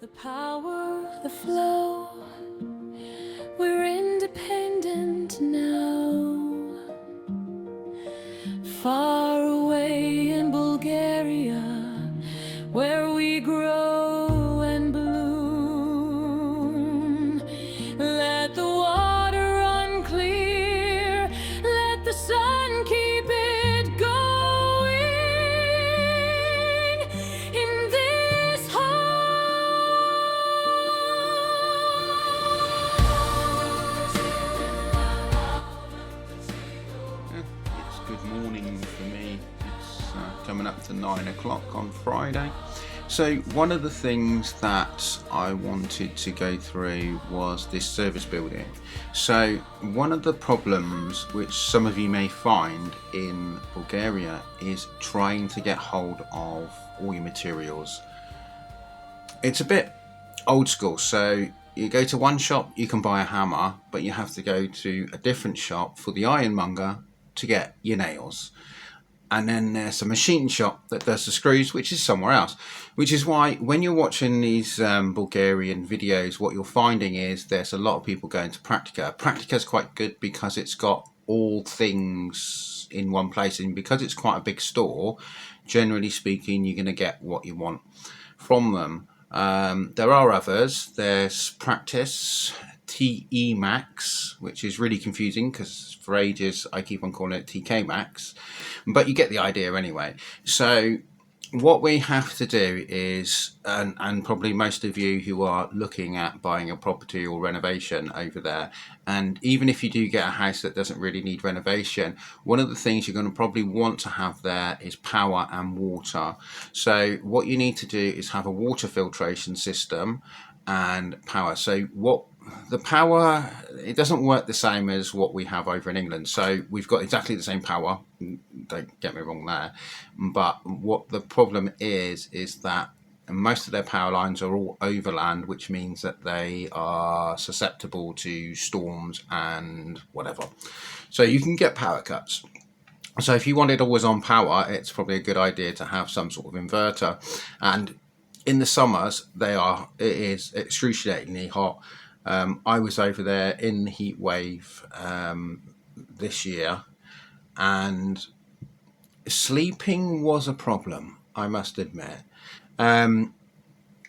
The power, the flow, we're independent now. Far away in Bulgaria, where we grow and bloom. Let the water run clear, let the sun keep it going. In this It's good morning for me. It's coming up to 9 o'clock on Friday. So one of the things that I wanted to go through was this service building. So one of the problems which some of you may find in Bulgaria is trying to get hold of all your materials. It's a bit old school, so you go to one shop, you can buy a hammer, but you have to go to a different shop for the ironmonger to get your nails. And then there's a machine shop that does the screws, which is somewhere else. Which is why when you're watching these Bulgarian videos, what you're finding is there's a lot of people going to Praktika. Praktika is quite good because it's got all things in one place, and because it's quite a big store, generally speaking, you're going to get what you want from them. There are others. There's Practice, TE Max, which is really confusing because for ages I keep on calling it TK Max, but you get the idea anyway. So what we have to do is, and probably most of you who are looking at buying a property or renovation over there, and even if you do get a house that doesn't really need renovation, one of the things you're going to probably want to have there is power and water. So what you need to do is have a water filtration system and power. So what the power, it doesn't work the same as what we have over in England. So we've got exactly the same power, don't get me wrong there, but what the problem is that most of their power lines are all overland, which means that they are susceptible to storms and whatever. So you can get power cuts. So if you wanted always on power, it's probably a good idea to have some sort of inverter. And in the summers, it is excruciatingly hot. I was over there in the heat wave this year, and sleeping was a problem, I must admit.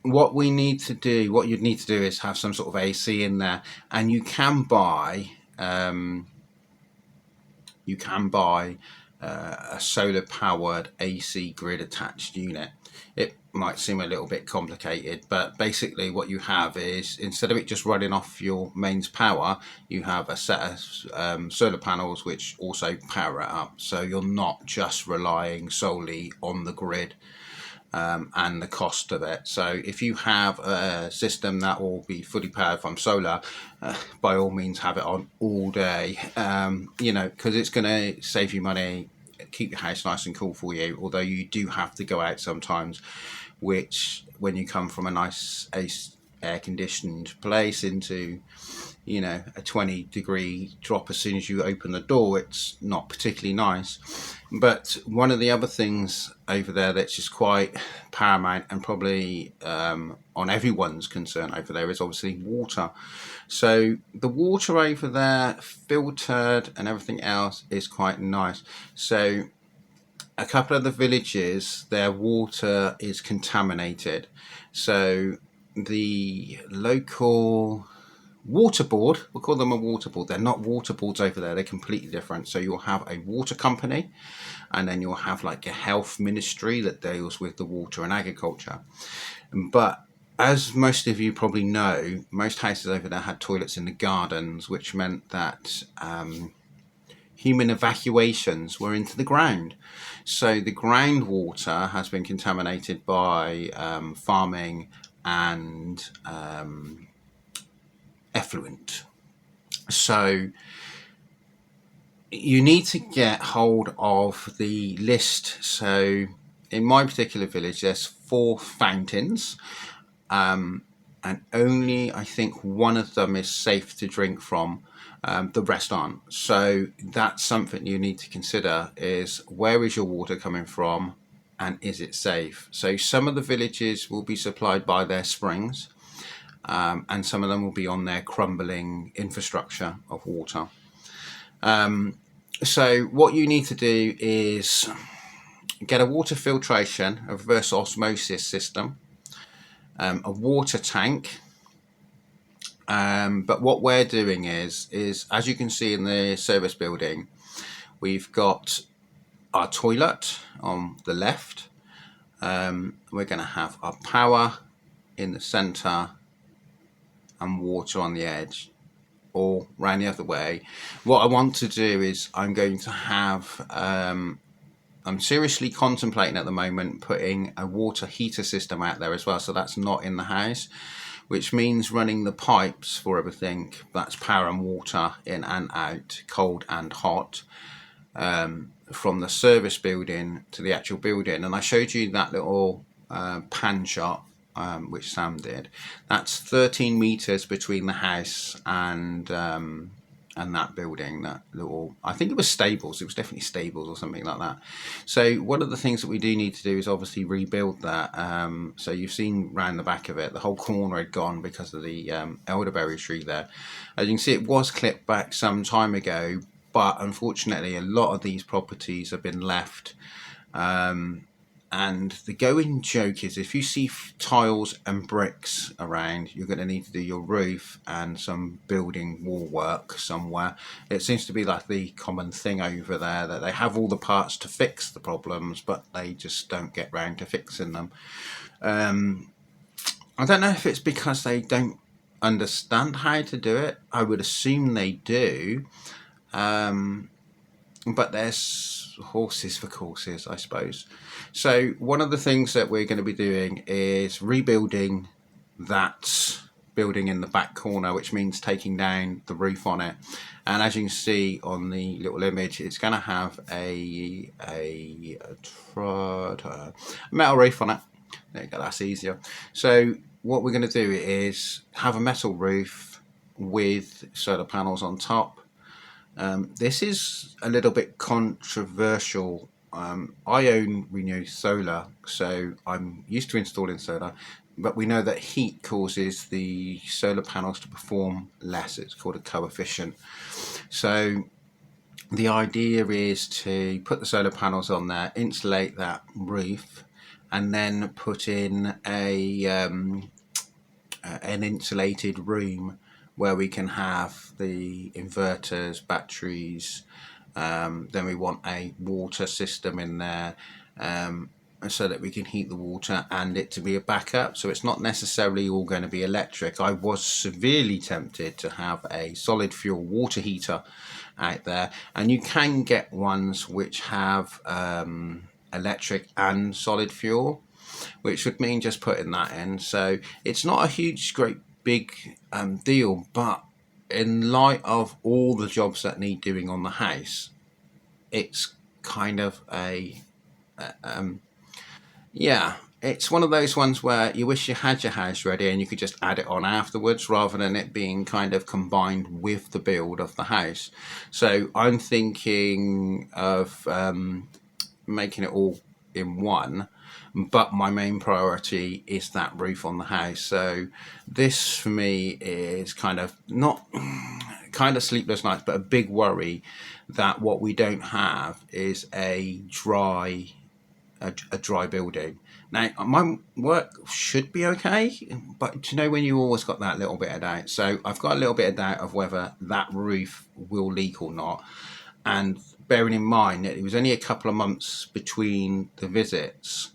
What you'd need to do is have some sort of AC in there, and you can buy a solar powered AC grid attached unit. It might seem a little bit complicated, but basically what you have is, instead of it just running off your mains power, you have a set of solar panels which also power it up, so you're not just relying solely on the grid and the cost of it. So if you have a system that will be fully powered from solar, by all means have it on all day, because it's going to save you money, keep your house nice and cool for you, although you do have to go out sometimes, which when you come from a nice air conditioned place into a 20-degree drop as soon as you open the door, it's not particularly nice. But one of the other things over there that's just quite paramount, and probably on everyone's concern over there, is obviously water. So the water over there, filtered and everything else, is quite nice. So a couple of the villages, their water is contaminated. So the local water board, we'll call them a water board. They're not water boards over there, they're completely different. So you'll have a water company, and then you'll have like a health ministry that deals with the water and agriculture. But as most of you probably know, most houses over there had toilets in the gardens, which meant that human evacuations were into the ground. So the groundwater has been contaminated by farming and effluent. So you need to get hold of the list. So in my particular village, there's 4 fountains, and only I think one of them is safe to drink from. The rest aren't. So that's something you need to consider, is where is your water coming from, and is it safe? So some of the villages will be supplied by their springs, and some of them will be on their crumbling infrastructure of water. So what you need to do is get a water filtration, a reverse osmosis system, a water tank. But what we're doing is as you can see in the service building, we've got our toilet on the left. We're going to have our power in the center and water on the edge, or round the other way. What I want to do is I'm going to have I'm seriously contemplating at the moment putting a water heater system out there as well, so that's not in the house, which means running the pipes for everything, that's power and water in and out, cold and hot, from the service building to the actual building. And I showed you that little pan shot, which Sam did. That's 13 meters between the house and that building, that little, I think it was stables, it was definitely stables or something like that. So one of the things that we do need to do is obviously rebuild that. So you've seen round the back of it, the whole corner had gone because of the elderberry tree there. As you can see, it was clipped back some time ago, but unfortunately a lot of these properties have been left. And the going joke is, if you see tiles and bricks around, you're going to need to do your roof and some building wall work somewhere. It seems to be like the common thing over there, that they have all the parts to fix the problems, but they just don't get round to fixing them. I don't know if it's because they don't understand how to do it. I would assume they do. But there's horses for courses, I suppose. So one of the things that we're going to be doing is rebuilding that building in the back corner, which means taking down the roof on it. And as you can see on the little image, it's going to have a metal roof on it. There you go, that's easier. So what we're going to do is have a metal roof with solar panels on top. This is a little bit controversial. I own Renew Solar, so I'm used to installing solar, but we know that heat causes the solar panels to perform less. It's called a coefficient. So the idea is to put the solar panels on there, insulate that roof, and then put in an insulated room where we can have the inverters, batteries. Then we want a water system in there, so that we can heat the water and it to be a backup. So it's not necessarily all going to be electric. I was severely tempted to have a solid fuel water heater out there, and you can get ones which have electric and solid fuel, which would mean just putting that in. So it's not a huge, great big deal, but in light of all the jobs that need doing on the house, it's kind of it's one of those ones where you wish you had your house ready and you could just add it on afterwards, rather than it being kind of combined with the build of the house. So I'm thinking of making it all in one, but my main priority is that roof on the house. So this for me is kind of sleepless nights, but a big worry that what we don't have is a dry building. Now my work should be okay, but you know when you always got that little bit of doubt. So I've got a little bit of doubt of whether that roof will leak or not. And bearing in mind that it was only a couple of months between the visits,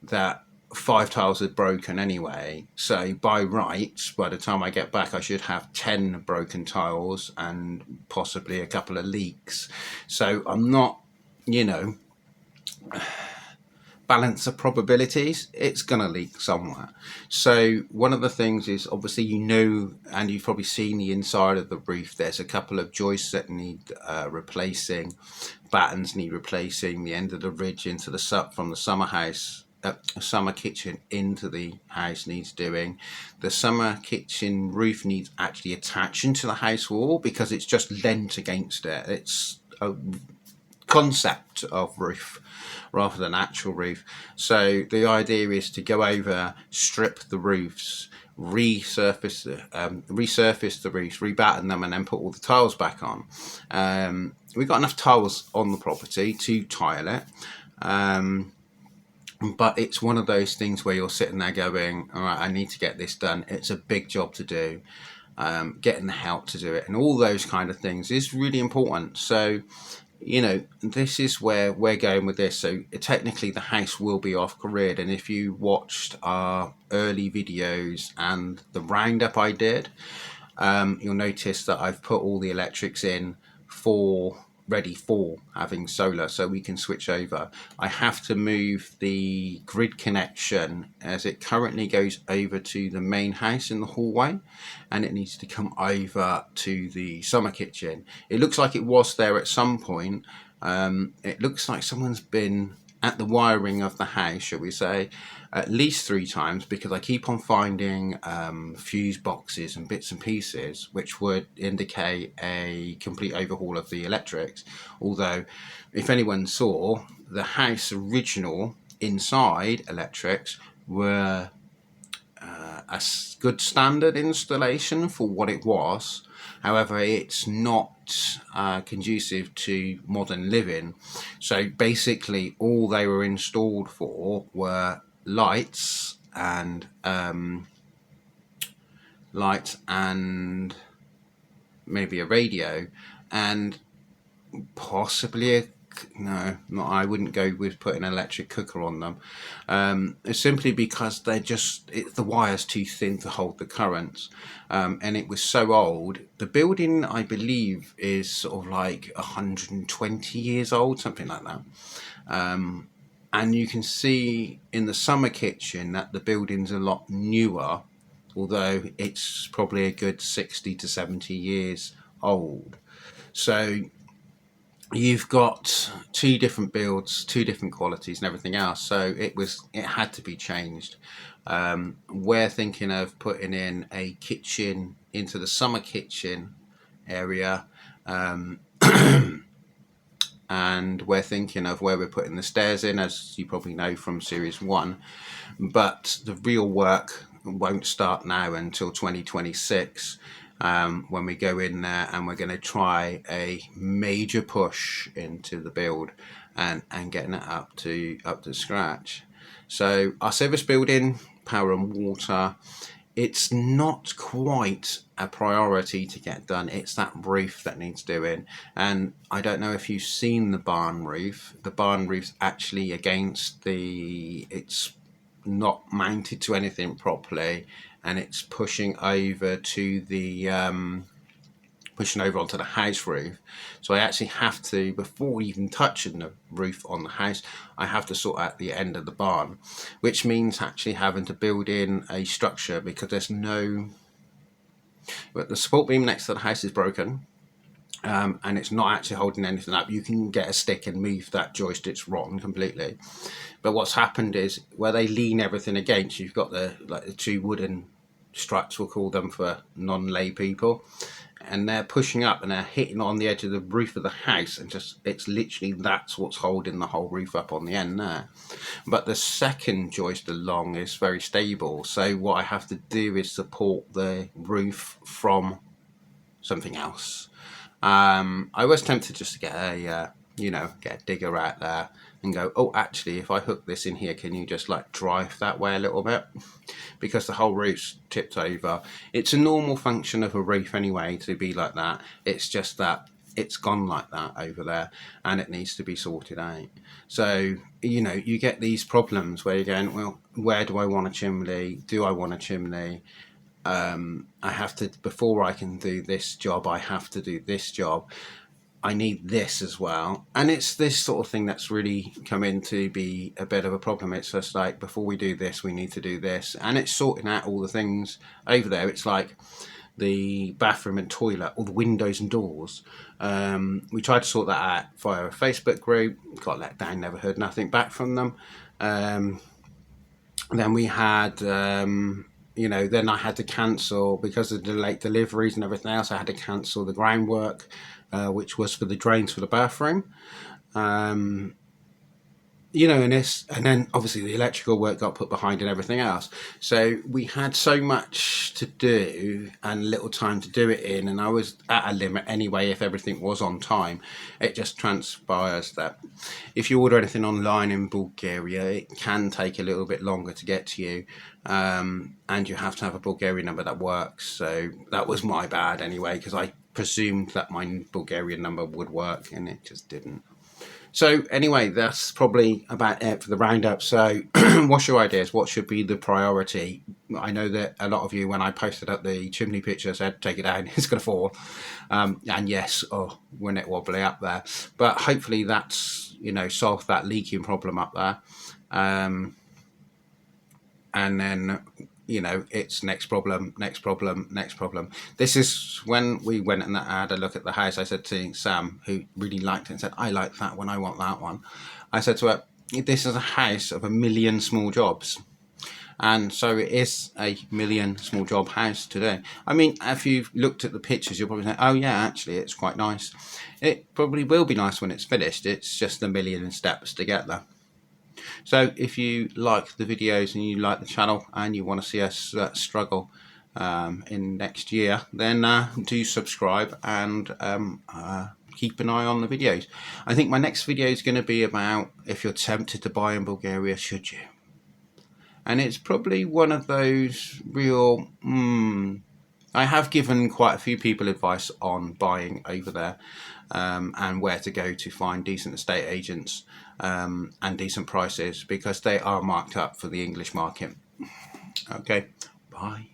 that 5 tiles had broken anyway. So by rights, by the time I get back, I should have 10 broken tiles and possibly a couple of leaks. So I'm not, balance of probabilities, it's going to leak somewhere. So one of the things is, obviously, and you've probably seen the inside of the roof, there's a couple of joists that need replacing, battens need replacing, the end of the ridge into the from the summer kitchen into the house needs doing. The summer kitchen roof needs actually attaching to the house wall because it's just lent against it. It's concept of roof rather than actual roof. So the idea is to go over, strip the roofs, resurface the roofs, rebatten them, and then put all the tiles back on. We've got enough tiles on the property to tile it. But it's one of those things where you're sitting there going, all right, I need to get this done. It's a big job to do. Getting the help to do it and all those kind of things is really important. So, this is where we're going with this. So technically the house will be off grid. And if you watched our early videos and the roundup I did, you'll notice that I've put all the electrics in ready for having solar, so we can switch over. I have to move the grid connection as it currently goes over to the main house in the hallway, and it needs to come over to the summer kitchen. It looks like it was there at some point. It looks like someone's been at the wiring of the house, shall we say, at least 3 times, because I keep on finding fuse boxes and bits and pieces which would indicate a complete overhaul of the electrics. Although if anyone saw, the house original inside electrics were a good standard installation for what it was. However, it's not conducive to modern living. So basically all they were installed for were lights and maybe a radio, and possibly I wouldn't go with putting an electric cooker on them. Simply because the wire's too thin to hold the currents, and it was so old. The building, I believe, is sort of like 120 years old, something like that. And you can see in the summer kitchen that the building's a lot newer, although it's probably a good 60 to 70 years old. So you've got 2 different builds, 2 different qualities and everything else. So it had to be changed. We're thinking of putting in a kitchen into the summer kitchen area, and we're thinking of where we're putting the stairs in, as you probably know from series 1. But the real work won't start now until 2026. When we go in there, and we're going to try a major push into the build and getting it up to scratch. So our service building, power and water, it's not quite a priority to get done. It's that roof that needs doing. And I don't know if you've seen the barn roof. The barn roof's actually it's not mounted to anything properly, and it's pushing over onto the house roof. So I actually have to, before even touching the roof on the house, I have to sort out the end of the barn, which means actually having to build in a structure, because but the support beam next to the house is broken. And it's not actually holding anything up. You can get a stick and move that joist, it's rotten completely. But what's happened is, where they lean everything against, you've got the 2 wooden struts, we'll call them for non-lay people, and they're pushing up and they're hitting on the edge of the roof of the house, and that's what's holding the whole roof up on the end there. But the second joist along is very stable, so what I have to do is support the roof from something else. I was tempted just to get a digger out there and go, oh, actually, if I hook this in here, can you just drive that way a little bit? Because the whole roof's tipped over. It's a normal function of a roof anyway to be like that. It's just that it's gone like that over there, and it needs to be sorted out. So, you get these problems where you're going, well, where do I want a chimney? Do I want a chimney? I have to, before I can do this job, I have to do this job. I need this as well. And it's this sort of thing that's really come in to be a bit of a problem. It's just like, before we do this, we need to do this. And it's sorting out all the things over there. It's like the bathroom and toilet, all the windows and doors. We tried to sort that out via a Facebook group, got let down, never heard nothing back from them. Then we had... then I had to cancel, because of the late deliveries and everything else, I had to cancel the groundwork, which was for the drains for the bathroom. And then obviously the electrical work got put behind and everything else. So we had so much to do and little time to do it in, and I was at a limit anyway if everything was on time. It just transpires that if you order anything online in Bulgaria, it can take a little bit longer to get to you, and you have to have a Bulgarian number that works. So that was my bad anyway, because I presumed that my Bulgarian number would work and it just didn't. So anyway, that's probably about it for the roundup. So what's your ideas? What should be the priority? I know that a lot of you, when I posted up the chimney picture, said take it down, it's going to fall. And yes, when it wobbly up there. But hopefully that's, solved that leaking problem up there. And then it's next problem. This is when we went and I had a look at the house. I said to Sam, who really liked it, and said, I like that one, I want that one. I said to her, this is a house of 1 million small jobs. And so it is a 1 million small job house today. I mean, if you've looked at the pictures, you'll probably say, oh yeah, actually it's quite nice. It probably will be nice when it's finished. It's just 1 million steps to get there. So if you like the videos and you like the channel and you want to see us struggle in next year, then do subscribe and keep an eye on the videos. I think my next video is going to be about if you're tempted to buy in Bulgaria, should you? And it's probably one of those real... I have given quite a few people advice on buying over there and where to go to find decent estate agents and decent prices, because they are marked up for the English market. Okay, bye.